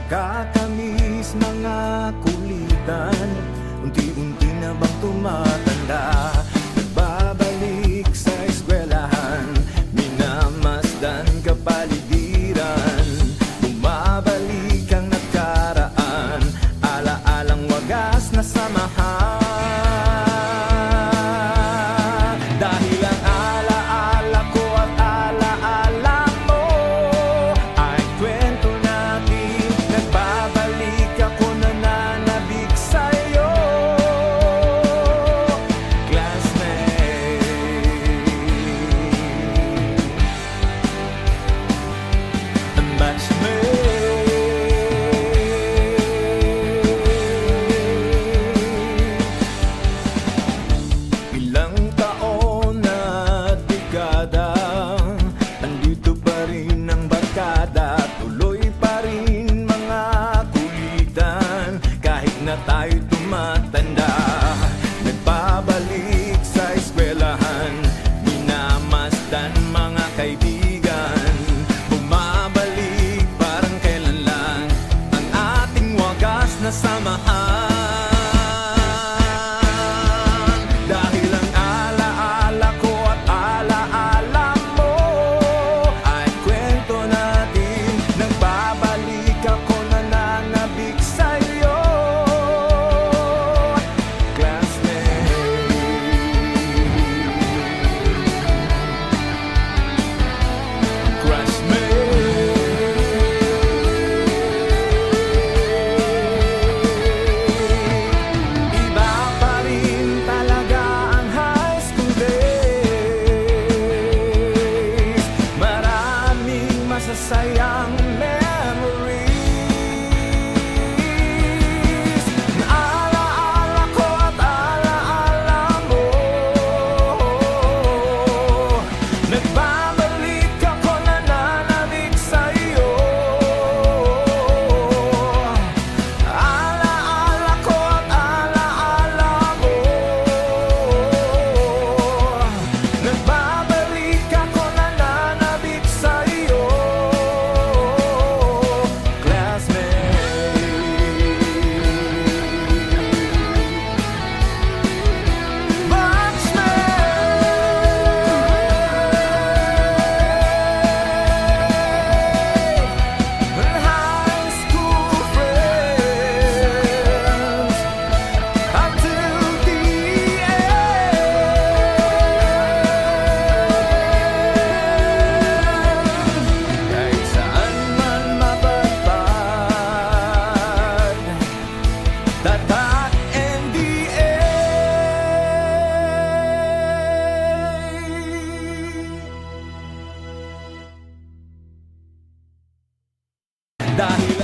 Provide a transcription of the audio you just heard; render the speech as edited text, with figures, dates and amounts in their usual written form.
nakakamiss mga kulitan. Unti-unti na bang tumatanda? Nagbabalik sa eskwelahan, minamasdan kapaligiran. Bumabalik ang nakaraan, ala-alang wagas na samahan. Dahil ang ala-ala ko at ala-ala mo ay kwento natin. Nagbabalik ako, nananabik sa'yo, classmate. Batchmate. Ilang taon at dekada, andito pa rin ang barkada. Tuloy pa rin mga kulitan, kahit na tayo tumatanda. Nagbabalik sa eskwelahan, minamasdan mga kaibigan. Bumabalik parang kailan lang ang ating wagas na samahan. Dahil ang ala-ala ko at ala-ala mo ay kwento natin. Nagbabalik ako, nananabik sa'yo, classmate. Iba pa rin talaga ang high school days. Maraming masasayang memories. Ala-ala ko at ala-ala mo, nagbabalik ako, nananabik sa'yo. Ala-ala ko at ala-ala mo, nagbabalik ako, nananabik sa'yo, classmate. Batchmate. High school friends until the end. Kahit saan man mapadpad, tatak NDA. Dahil